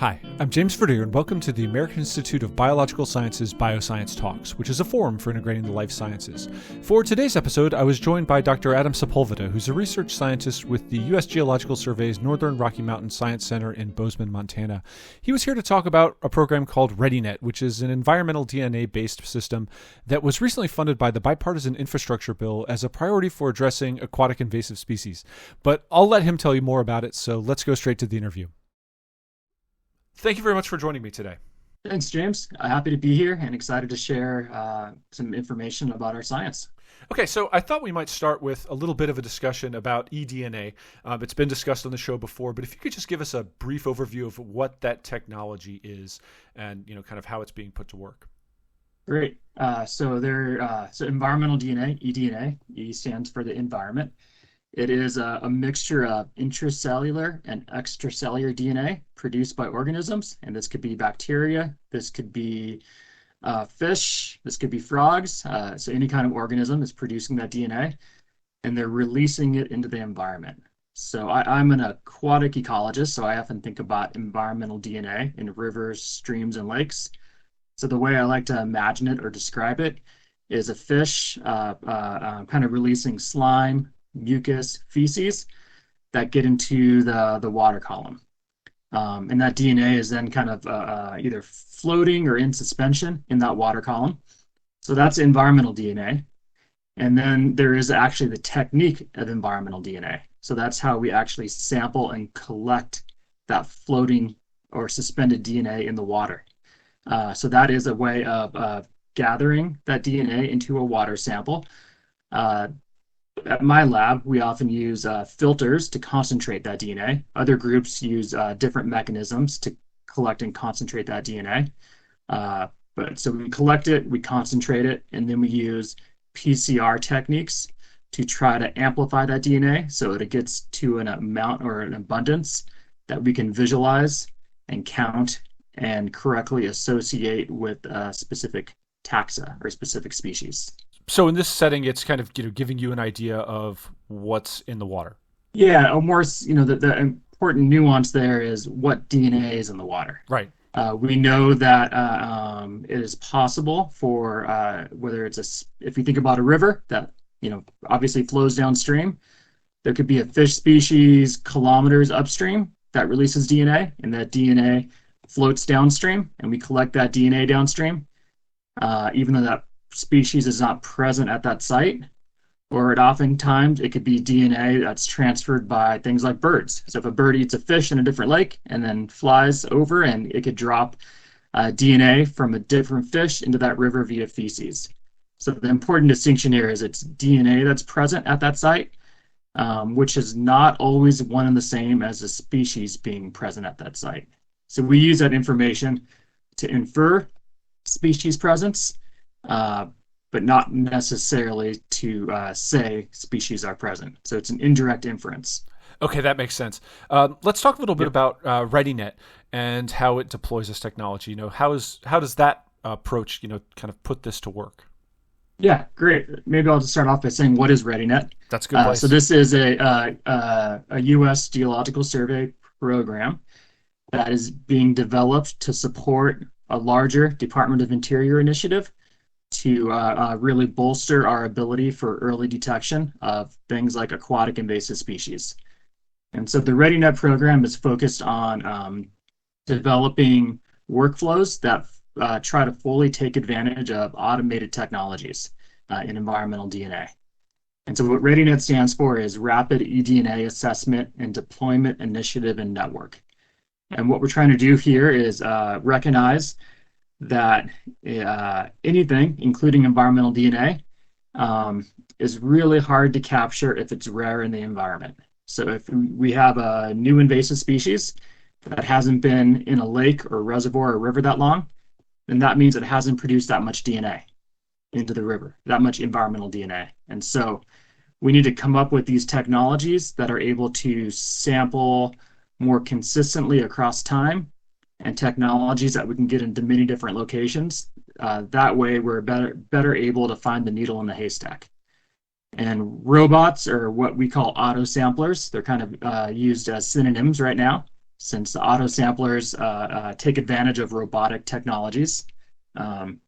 Hi, I'm James Verdier, and welcome to the American Institute of Biological Sciences Bioscience Talks, which is a forum for integrating the life sciences. For today's episode, I was joined by Dr. Adam Sepulveda, who's a research scientist with the U.S. Geological Survey's Northern Rocky Mountain Science Center in Bozeman, Montana. He was here to talk about a program called READI-Net, which is an environmental DNA-based system that was recently funded by the Bipartisan Infrastructure Bill as a priority for addressing aquatic invasive species. But I'll let him tell you more about it, so let's go straight to the interview. Thank you very much for joining me today. Thanks, James. Happy to be here and excited to share some information about our science. Okay, so I thought we might start with a little bit of a discussion about eDNA. It's been discussed on the show before, but if you could just give us a brief overview of what that technology is and kind of how it's being put to work. Great. So environmental DNA, eDNA, E stands for the environment. It is a mixture of intracellular and extracellular DNA produced by organisms, and this could be bacteria, this could be fish, this could be frogs. So any kind of organism is producing that DNA, and they're releasing it into the environment. So I'm an aquatic ecologist, so I often think about environmental DNA in rivers, streams, and lakes. So the way I like to imagine it or describe it is a fish kind of releasing slime, mucus, feces that get into the water column. And that DNA is then kind of either floating or in suspension in that water column. So that's environmental DNA. And then there is actually the technique of environmental DNA. So that's how we actually sample and collect that floating or suspended DNA in the water. So that is a way of gathering that DNA into a water sample. At my lab, we often use filters to concentrate that DNA. Other groups use different mechanisms to collect and concentrate that DNA. So we collect it, we concentrate it, and then we use PCR techniques to try to amplify that DNA so that it gets to an amount or an abundance that we can visualize and count and correctly associate with specific taxa or specific species. So in this setting, it's kind of giving you an idea of what's in the water. Yeah, or more, the important nuance there is what DNA is in the water. Right. We know that it is possible for whether it's if you think about a river that obviously flows downstream, there could be a fish species kilometers upstream that releases DNA, and that DNA floats downstream, and we collect that DNA downstream, even though that species is not present at that site, or oftentimes it could be DNA that's transferred by things like birds. So if a bird eats a fish in a different lake and then flies over, and it could drop DNA from a different fish into that river via feces. So the important distinction here is it's DNA that's present at that site, which is not always one and the same as a species being present at that site. So we use that information to infer species presence, but not necessarily to say species are present. So it's an indirect inference. Okay, that makes sense. Let's talk a little bit about READI-Net and how it deploys this technology. How does that approach, kind of put this to work? Yeah, great. Maybe I'll just start off by saying, what is READI-Net? That's a good place. So this is a U.S. Geological Survey program that is being developed to support a larger Department of Interior initiative to really bolster our ability for early detection of things like aquatic invasive species. And so the READI-Net program is focused on developing workflows that try to fully take advantage of automated technologies in environmental DNA. And so what READI-Net stands for is Rapid eDNA Assessment and Deployment Initiative and Network. And what we're trying to do here is recognize that anything, including environmental DNA, is really hard to capture if it's rare in the environment. So if we have a new invasive species that hasn't been in a lake or reservoir or river that long, then that means it hasn't produced that much DNA into the river, that much environmental DNA. And so we need to come up with these technologies that are able to sample more consistently across time, and technologies that we can get into many different locations. That way we're better able to find the needle in the haystack. And robots are what we call auto samplers. They're kind of used as synonyms right now. since the auto samplers take advantage of robotic technologies. Um,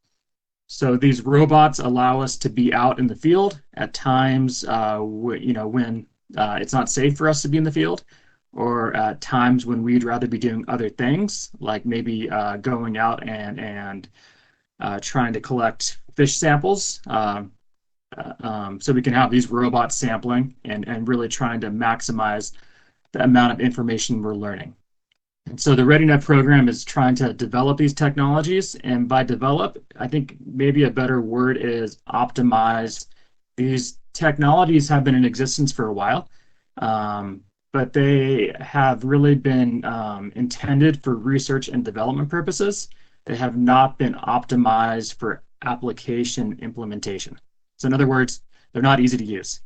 so these robots allow us to be out in the field at times, when it's not safe for us to be in the field, or at times when we'd rather be doing other things, like maybe going out and trying to collect fish samples. So we can have these robots sampling and really trying to maximize the amount of information we're learning. And so the READI-Net program is trying to develop these technologies. And by develop, I think maybe a better word is optimize. These technologies have been in existence for a while, but they have really been intended for research and development purposes. They have not been optimized for application implementation. So in other words, they're not easy to use.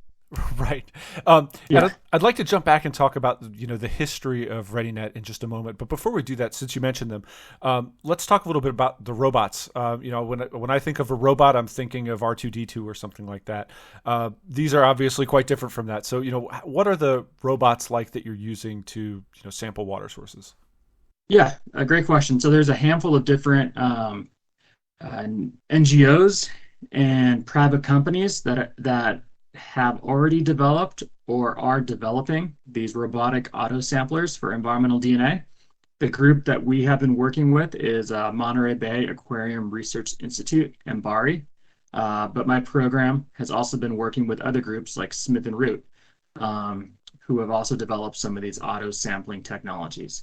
Right. And Yeah. I'd like to jump back and talk about the history of ReadyNet in just a moment. But before we do that, since you mentioned them, let's talk a little bit about the robots. When I think of a robot, I'm thinking of R2D2 or something like that. These are obviously quite different from that. So what are the robots like that you're using to sample water sources? Yeah, a great question. So there's a handful of different NGOs and private companies that have already developed or are developing these robotic auto samplers for environmental DNA. The group that we have been working with is Monterey Bay Aquarium Research Institute and BARI. But my program has also been working with other groups like Smith and Root, who have also developed some of these auto sampling technologies.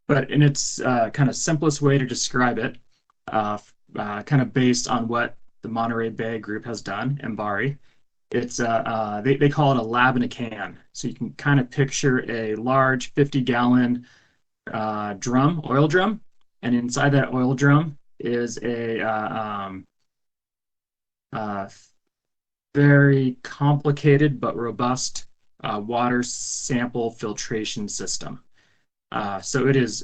But in its kind of simplest way to describe it, kind of based on what the Monterey Bay group has done and BARI, they call it a lab in a can. So you can kind of picture a large 50-gallon oil drum, and inside that oil drum is a very complicated but robust water sample filtration system. So it is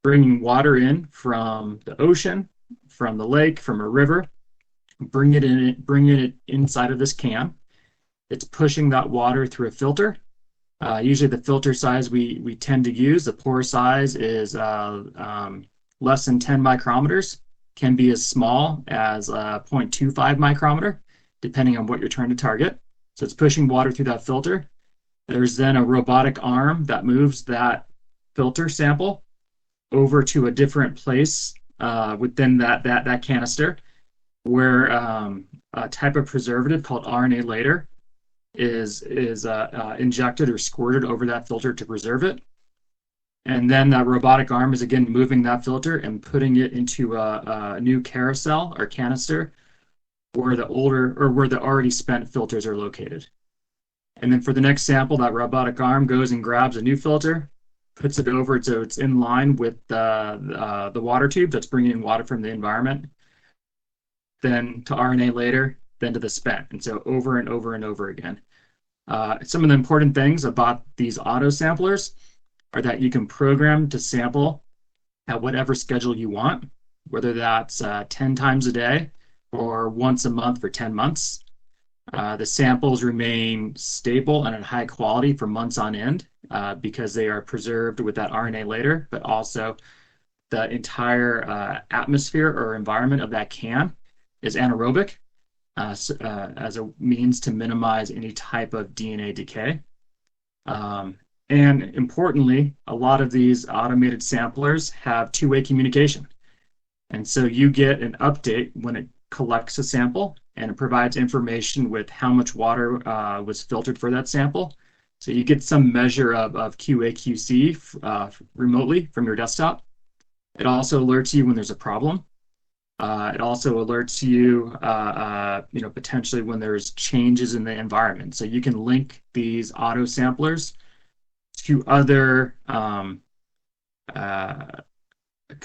bringing water in from the ocean, from the lake, from a river, bringing it inside of this can. It's pushing that water through a filter. Usually the filter size we tend to use, the pore size is less than 10 micrometers, can be as small as 0.25 micrometer, depending on what you're trying to target. So it's pushing water through that filter. There's then a robotic arm that moves that filter sample over to a different place within that canister, where a type of preservative called RNA later is injected or squirted over that filter to preserve it. And then that robotic arm is again moving that filter and putting it into a new carousel or canister where the already spent filters are located. And then for the next sample, that robotic arm goes and grabs a new filter, puts it over so it's in line with the water tube that's bringing in water from the environment, then to RNA later, then to the spent. And so over and over and over again. Some of the important things about these auto samplers are that you can program to sample at whatever schedule you want, whether that's 10 times a day or once a month for 10 months. The samples remain stable and at high quality for months on end because they are preserved with that RNA later, but also the entire atmosphere or environment of that can is anaerobic as a means to minimize any type of DNA decay. And importantly, a lot of these automated samplers have two-way communication. And so you get an update when it collects a sample, and it provides information with how much water was filtered for that sample. So you get some measure of QA/QC remotely from your desktop. It also alerts you when there's a problem. It also alerts you, potentially when there's changes in the environment. So you can link these auto samplers to other kind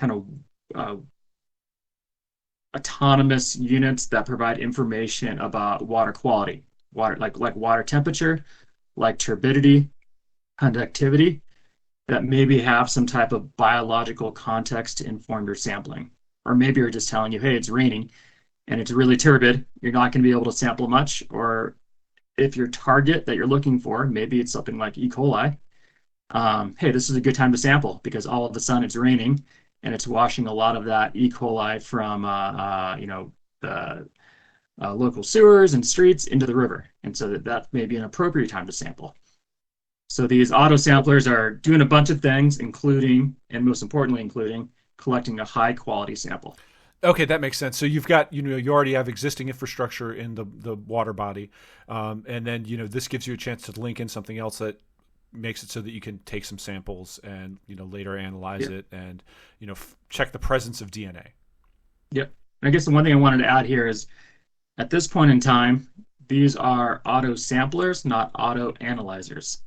of autonomous units that provide information about water quality, like water temperature, like turbidity, conductivity, that maybe have some type of biological context to inform your sampling. Or maybe you're just telling you, hey, it's raining and it's really turbid, you're not going to be able to sample much. Or if your target that you're looking for, maybe it's something like E. coli, hey, this is a good time to sample because all of a sudden it's raining and it's washing a lot of that E. coli from the local sewers and streets into the river. And so that may be an appropriate time to sample. So these auto samplers are doing a bunch of things, including, and most importantly, including collecting a high quality sample. Okay, that makes sense. So you've got, you already have existing infrastructure in the water body, and then this gives you a chance to link in something else that makes it so that you can take some samples and later analyze Yeah. it and check the presence of DNA. Yep. I guess the one thing I wanted to add here is at this point in time, these are auto samplers, not auto analyzers.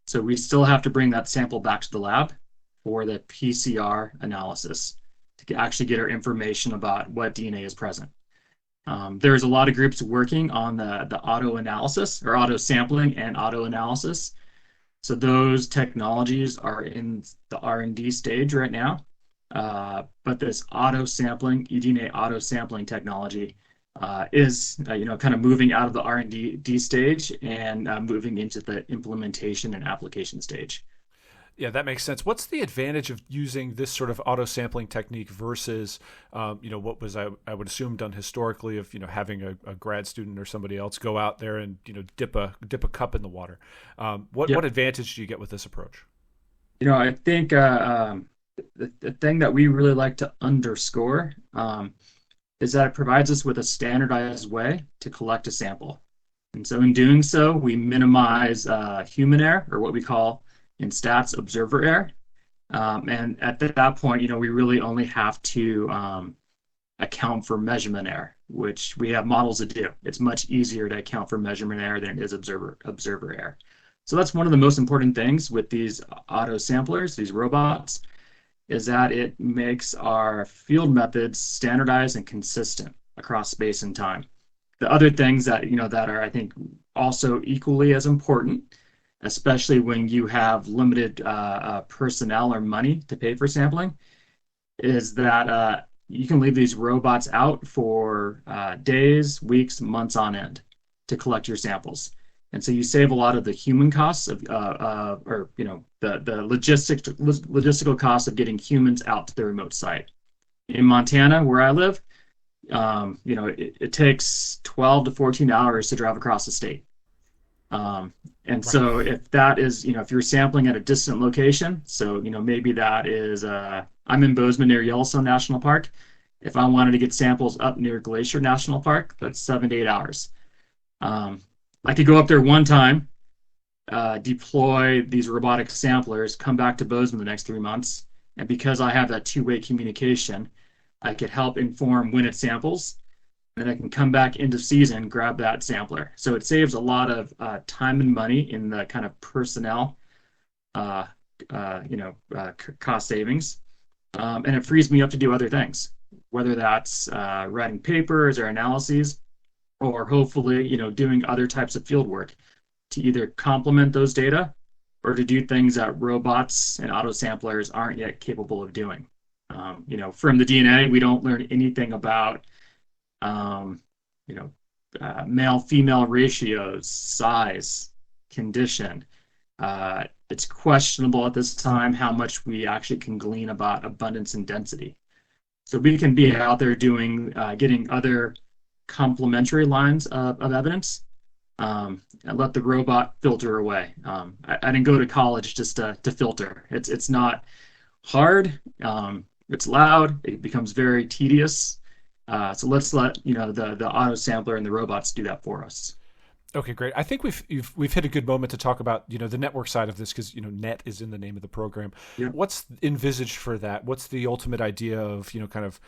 So we still have to bring that sample back to the lab for the PCR analysis to actually get our information about what DNA is present. There's a lot of groups working on the auto analysis or auto sampling and auto analysis. So those technologies are in the R&D stage right now. But this auto sampling, eDNA auto sampling technology is kind of moving out of the R&D stage and moving into the implementation and application stage. Yeah, that makes sense. What's the advantage of using this sort of auto sampling technique versus, what was I would assume done historically of having a grad student or somebody else go out there and dip a cup in the water? What advantage do you get with this approach? I think the thing that we really like to underscore is that it provides us with a standardized way to collect a sample. And so in doing so, we minimize human error, or what we call in stats observer error. And at that point, we really only have to account for measurement error, which we have models that do. It's much easier to account for measurement error than it is observer error. So that's one of the most important things with these auto samplers, these robots, is that it makes our field methods standardized and consistent across space and time. The other things that that are, I think, also equally as important, especially when you have limited personnel or money to pay for sampling, is that you can leave these robots out for days, weeks, months on end to collect your samples. And so you save a lot of the human costs of, the logistical costs of getting humans out to the remote site. In Montana, where I live, it takes 12 to 14 hours to drive across the state. And so if that is, if you're sampling at a distant location, so, maybe that is, I'm in Bozeman near Yellowstone National Park. If I wanted to get samples up near Glacier National Park, that's 7 to 8 hours. I could go up there one time, deploy these robotic samplers, come back to Bozeman the next 3 months, and because I have that two-way communication, I could help inform when it samples, and I can come back into season, grab that sampler. So it saves a lot of time and money in the kind of personnel, cost savings, and it frees me up to do other things, whether that's writing papers or analyses, or hopefully, doing other types of field work to either complement those data or to do things that robots and auto samplers aren't yet capable of doing. From the DNA, we don't learn anything about, male-female ratios, size, condition. It's questionable at this time how much we actually can glean about abundance and density. So we can be out there getting other complementary lines of evidence, and let the robot filter away. I didn't go to college just to filter. It's not hard. It's loud. It becomes very tedious. So let's let the auto sampler and the robots do that for us. Okay, great. I think we've hit a good moment to talk about the network side of this because net is in the name of the program. Yeah. What's envisaged for that? What's the ultimate idea of kind of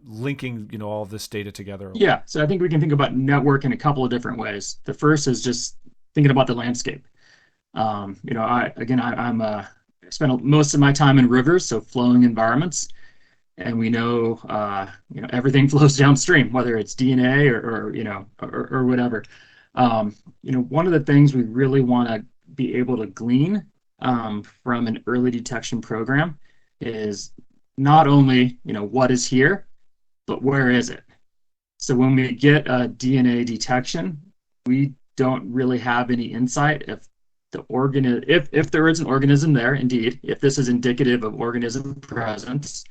linking all of this data together? Yeah, so I think we can think about network in a couple of different ways. The first is just thinking about the landscape. I spend most of my time in rivers, so flowing environments, and we know everything flows downstream, whether it's DNA or whatever. One of the things we really want to be able to glean from an early detection program is not only what is here, but where is it? So when we get a DNA detection, we don't really have any insight if if there is an organism there, indeed, if this is indicative of organism presence,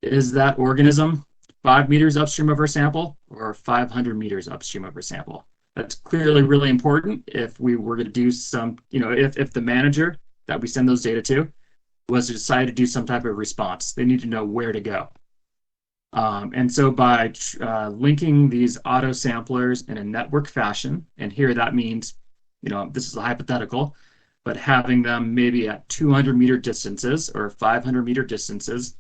is that organism 5 meters upstream of our sample or 500 meters upstream of our sample? That's clearly really important if we were to do if the manager that we send those data to was to decide to do some type of response, they need to know where to go. And so by linking these auto samplers in a network fashion, and here that means, this is a hypothetical, but having them maybe at 200-meter distances or 500-meter distances,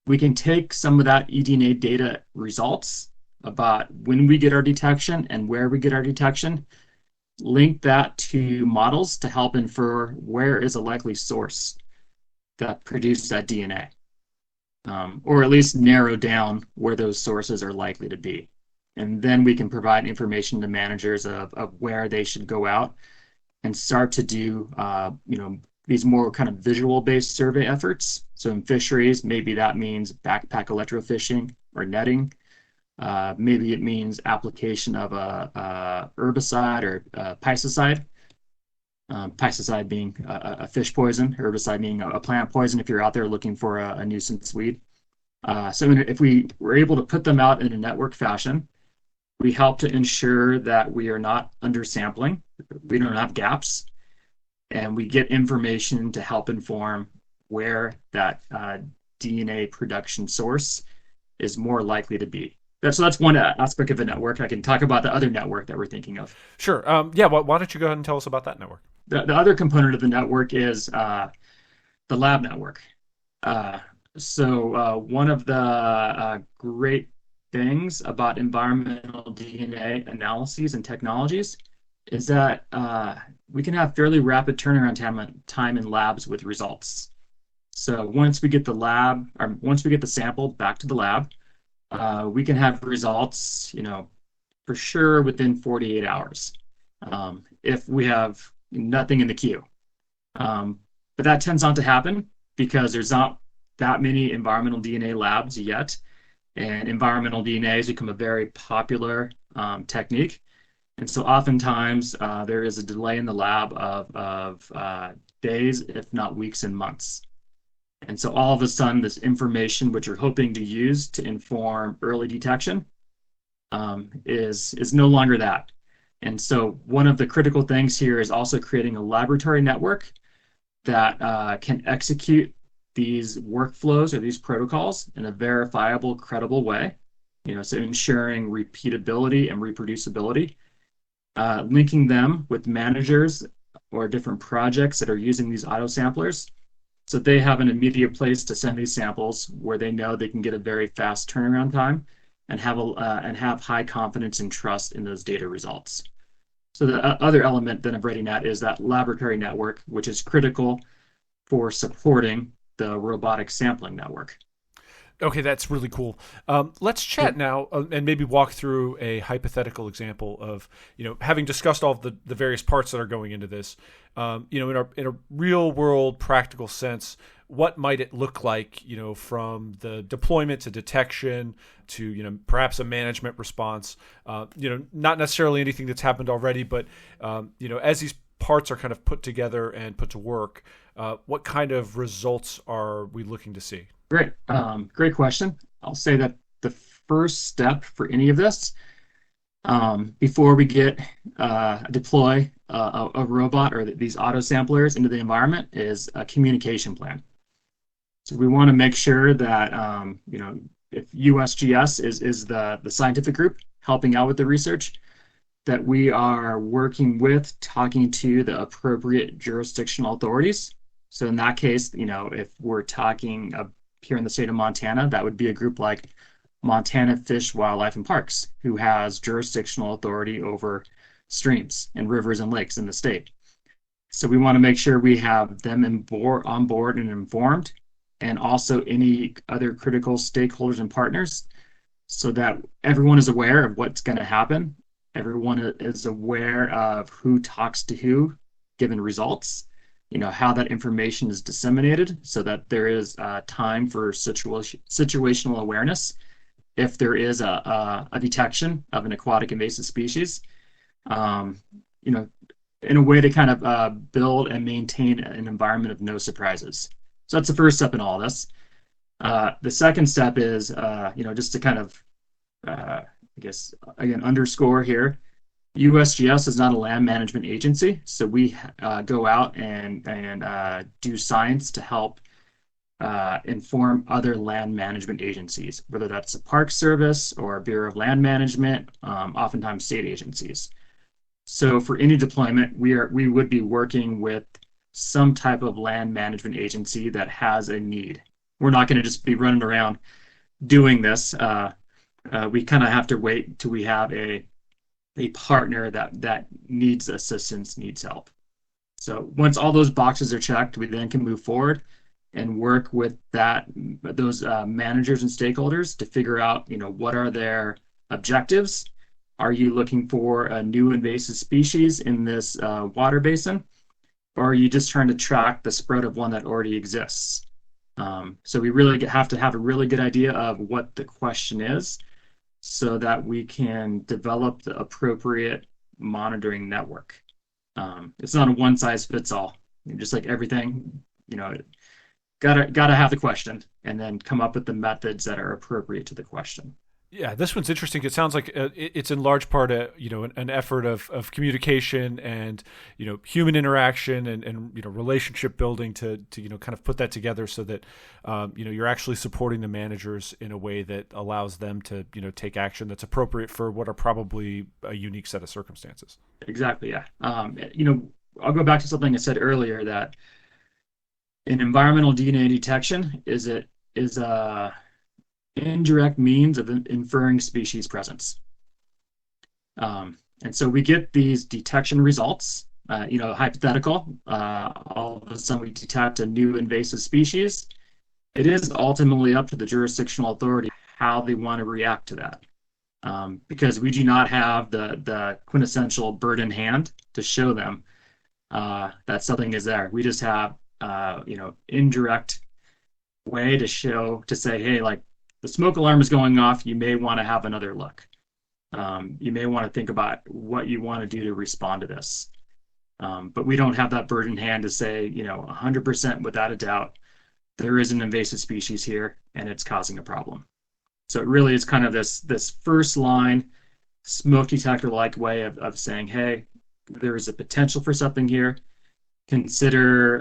we can take some of that eDNA data results about when we get our detection and where we get our detection, link that to models to help infer where is a likely source that produced that DNA. Or at least narrow down where those sources are likely to be. And then we can provide information to managers of where they should go out and start to do, these more kind of visual-based survey efforts. So in fisheries, maybe that means backpack electrofishing or netting. Maybe it means application of a herbicide or a pesticide. Pesticide being a fish poison, herbicide being a plant poison if you're out there looking for a nuisance weed. So if we were able to put them out in a network fashion, we help to ensure that we are not undersampling, we don't have gaps, and we get information to help inform where that DNA production source is more likely to be. So that's one aspect of a network. I can talk about the other network that we're thinking of. Sure. Why don't you go ahead and tell us about that network? The other component of the network is the lab network. So one of the great things about environmental DNA analyses and technologies is that we can have fairly rapid turnaround time in labs with results. So once we get the sample back to the lab, we can have results, for sure within 48 hours. If we have nothing in the queue. But that tends not to happen because there's not that many environmental DNA labs yet. And environmental DNA has become a very popular technique. And so oftentimes there is a delay in the lab of days, if not weeks and months. And so all of a sudden, this information which you're hoping to use to inform early detection is no longer that. And so one of the critical things here is also creating a laboratory network that can execute these workflows or these protocols in a verifiable, credible way. So ensuring repeatability and reproducibility, linking them with managers or different projects that are using these auto samplers, so they have an immediate place to send these samples where they know they can get a very fast turnaround time and have high confidence and trust in those data results. So the other element then of READI-Net is that laboratory network, which is critical for supporting the robotic sampling network. Okay, that's really cool. Let's chat now and maybe walk through a hypothetical example of, having discussed all of the various parts that are going into this, in a real world practical sense, what might it look like, from the deployment to detection to, perhaps a management response, not necessarily anything that's happened already, but, as these parts are kind of put together and put to work, what kind of results are we looking to see? Great. Great question. I'll say that the first step for any of this, before we deploy a robot or these auto samplers into the environment, is a communication plan. So we want to make sure that, if USGS is the scientific group helping out with the research, that we are talking to the appropriate jurisdictional authorities. So in that case, if we're talking here in the state of Montana, that would be a group like Montana Fish, Wildlife, and Parks, who has jurisdictional authority over streams and rivers and lakes in the state. So we want to make sure we have them on board and informed, and also any other critical stakeholders and partners, so that everyone is aware of what's going to happen. Everyone is aware of who talks to who, given results, how that information is disseminated, so that there is time for situational awareness if there is a detection of an aquatic invasive species. in a way to kind of build and maintain an environment of no surprises. So that's the first step in all this. The second step is, just to kind of, I guess, again, underscore here, USGS is not a land management agency, so we go out and do science to help inform other land management agencies, whether that's the Park Service or Bureau of Land Management, oftentimes state agencies. So for any deployment, we would be working with some type of land management agency that has a need. We're not going to just be running around doing this. We kind of have to wait till we have a partner that needs assistance, needs help. So once all those boxes are checked, we then can move forward and work with those managers and stakeholders to figure out, what are their objectives. Are you looking for a new invasive species in this water basin, or are you just trying to track the spread of one that already exists? So we really have to have a really good idea of what the question is so that we can develop the appropriate monitoring network. It's not a one size fits all. Just like everything, gotta have the question and then come up with the methods that are appropriate to the question. Yeah, this one's interesting. It sounds like it's in large part an effort of communication and human interaction and relationship building to kind of put that together so that you're actually supporting the managers in a way that allows them to take action that's appropriate for what are probably a unique set of circumstances. Exactly. Yeah. I'll go back to something I said earlier that an environmental DNA detection is a indirect means of inferring species presence. And so we get these detection results, hypothetical, all of a sudden we detect a new invasive species. It is ultimately up to the jurisdictional authority how they want to react to that. Because we do not have the quintessential bird in hand to show them that something is there. We just have, indirect way to say, hey, like, the smoke alarm is going off. You may want to have another look. You may want to think about what you want to do to respond to this. But we don't have that bird in hand to say, 100% without a doubt, there is an invasive species here and it's causing a problem. So it really is kind of this first line smoke detector-like way of saying, hey, there is a potential for something here. Consider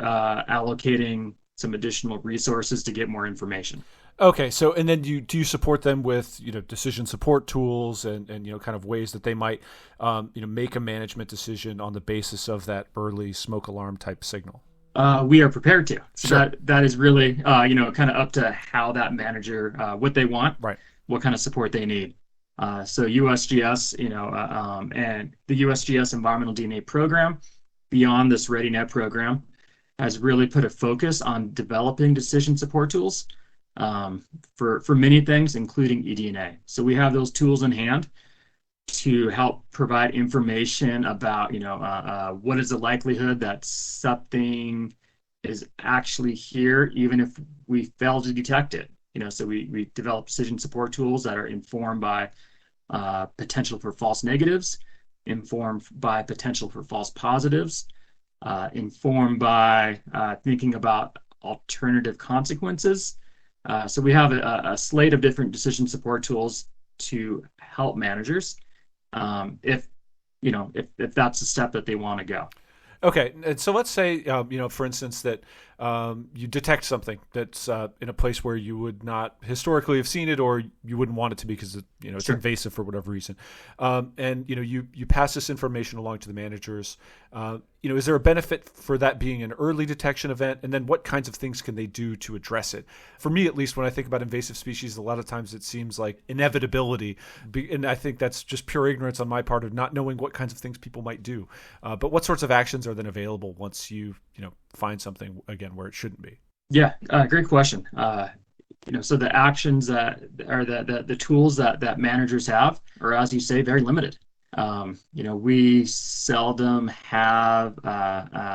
allocating some additional resources to get more information. Okay, so and then do you support them with decision support tools and kind of ways that they might make a management decision on the basis of that early smoke alarm type signal? We are prepared to. So sure. that is really kind of up to how that manager what they want, right? What kind of support they need. So USGS, and the USGS Environmental DNA Program, beyond this READI-Net program, has really put a focus on developing decision support tools. For many things, including eDNA. So we have those tools in hand to help provide information about, what is the likelihood that something is actually here, even if we fail to detect it. So we develop decision support tools that are informed by potential for false negatives, informed by potential for false positives, informed by thinking about alternative consequences. So we have a slate of different decision support tools to help managers if that's the step that they want to go. Okay, and so let's say for instance that you detect something that's in a place where you would not historically have seen it, or you wouldn't want it to be because it's Sure. invasive for whatever reason, and you pass this information along to the managers. Is there a benefit for that being an early detection event, and then what kinds of things can they do to address it? For me, at least, when I think about invasive species, a lot of times it seems like inevitability, and I think that's just pure ignorance on my part of not knowing what kinds of things people might do. But what sorts of actions are then available once you find something again where it shouldn't be? Yeah, great question. So the actions that are the tools that managers have are, as you say, very limited. We seldom have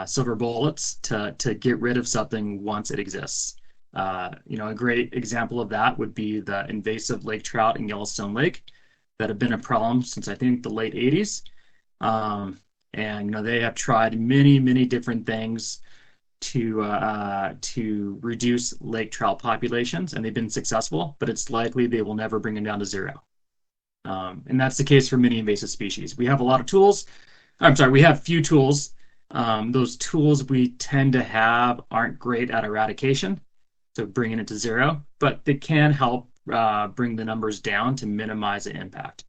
silver bullets to get rid of something once it exists. A great example of that would be the invasive lake trout in Yellowstone Lake that have been a problem since I think the late 80s. And they have tried many different things to reduce lake trout populations, and they've been successful, but it's likely they will never bring them down to zero. And that's the case for many invasive species. We have a lot of tools. I'm sorry, we have few tools. Those tools we tend to have aren't great at eradication, so bringing it to zero, but they can help bring the numbers down to minimize the impact.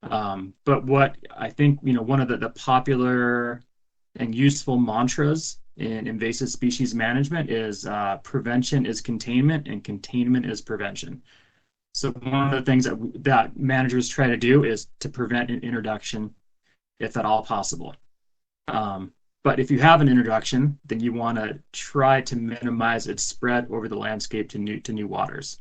But what I think, one of the popular and useful mantras in invasive species management is prevention is containment and containment is prevention. So one of the things that managers try to do is to prevent an introduction if at all possible. But if you have an introduction, then you want to try to minimize its spread over the landscape to new waters.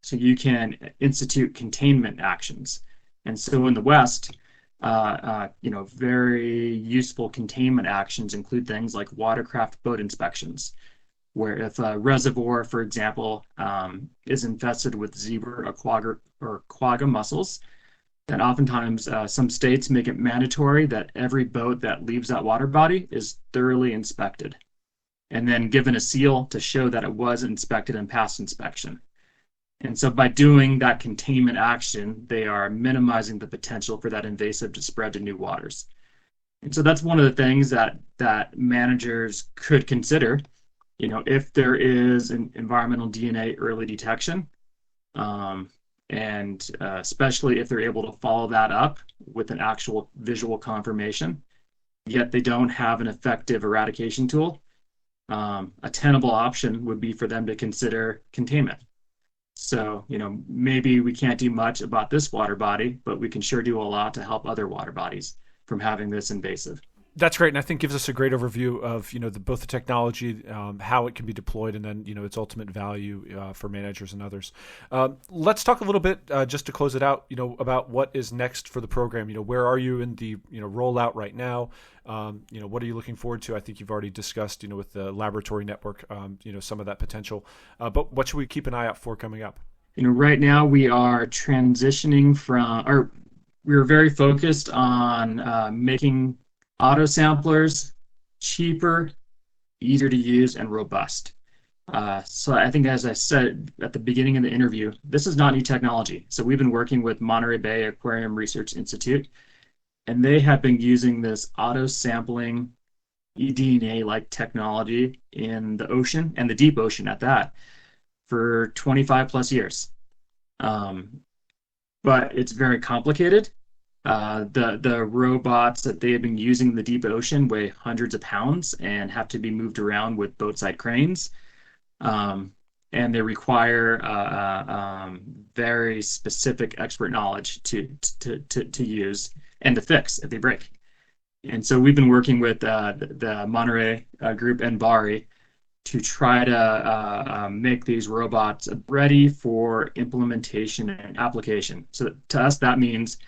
So you can institute containment actions. And so in the West, very useful containment actions include things like watercraft boat inspections, where if a reservoir, for example, is infested with zebra or quagga mussels, then oftentimes some states make it mandatory that every boat that leaves that water body is thoroughly inspected and then given a seal to show that it was inspected and passed inspection. And so by doing that containment action, they are minimizing the potential for that invasive to spread to new waters. And so that's one of the things that managers could consider, if there is an environmental DNA early detection, and especially if they're able to follow that up with an actual visual confirmation, yet they don't have an effective eradication tool, a tenable option would be for them to consider containment. So, maybe we can't do much about this water body, but we can sure do a lot to help other water bodies from having this invasive. That's great, and I think gives us a great overview of both the technology, how it can be deployed, and then its ultimate value for managers and others. Let's talk a little bit just to close it out. About what is next for the program. Where are you in the rollout right now? What are you looking forward to? I think you've already discussed with the laboratory network some of that potential. But what should we keep an eye out for coming up? Right now we are transitioning we're very focused on making auto samplers cheaper, easier to use, and robust. So I think, as I said at the beginning of the interview, this is not new technology. So we've been working with Monterey Bay Aquarium Research Institute, and they have been using this auto sampling eDNA-like technology in the ocean, and the deep ocean at that, for 25 plus years. But it's very complicated. The robots that they have been using in the deep ocean weigh hundreds of pounds and have to be moved around with boatside cranes. And they require very specific expert knowledge to use and to fix if they break. And so we've been working with the Monterey group and Bari to try to make these robots ready for implementation and application. So to us, that means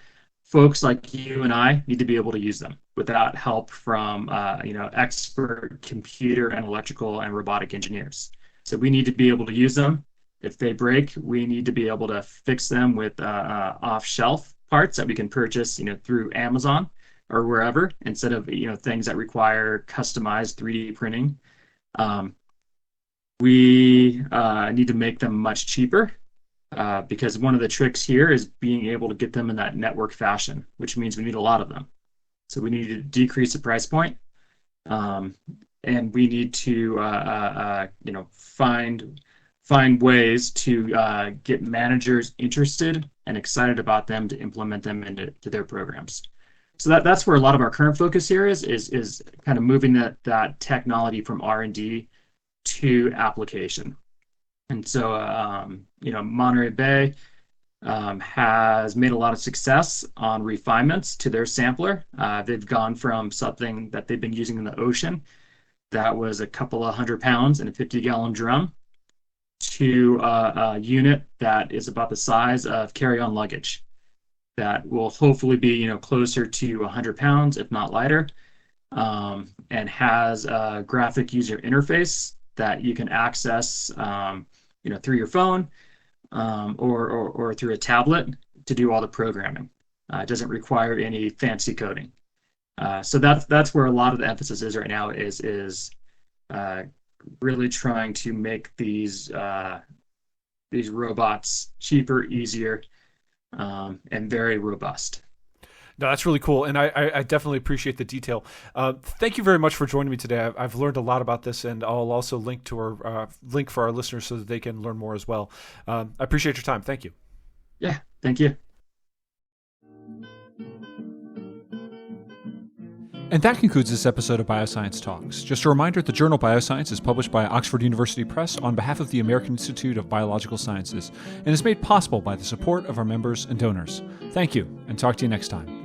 folks like you and I need to be able to use them without help from expert computer and electrical and robotic engineers. So we need to be able to use them. If they break, we need to be able to fix them with off-shelf parts that we can purchase through Amazon or wherever, instead of things that require customized 3D printing. We need to make them much cheaper. Because one of the tricks here is being able to get them in that network fashion, which means we need a lot of them. So we need to decrease the price point, and we need to find ways to get managers interested and excited about them to implement them into their programs. So that's where a lot of our current focus here is kind of moving that technology from R&D to application. And so, Monterey Bay has made a lot of success on refinements to their sampler. They've gone from something that they've been using in the ocean that was a couple of 100 pounds in a 50-gallon drum to a unit that is about the size of carry-on luggage that will hopefully be, closer to 100 pounds, if not lighter, and has a graphic user interface that you can access through your phone or through a tablet to do all the programming. It doesn't require any fancy coding. So that's where a lot of the emphasis is right now is uh, really trying to make these robots cheaper, easier, and very robust. No, that's really cool, and I definitely appreciate the detail. Thank you very much for joining me today. I've learned a lot about this, and I'll also link to our link for our listeners so that they can learn more as well. I appreciate your time. Thank you. Yeah, thank you. And that concludes this episode of Bioscience Talks. Just a reminder, the journal Bioscience is published by Oxford University Press on behalf of the American Institute of Biological Sciences and is made possible by the support of our members and donors. Thank you, and talk to you next time.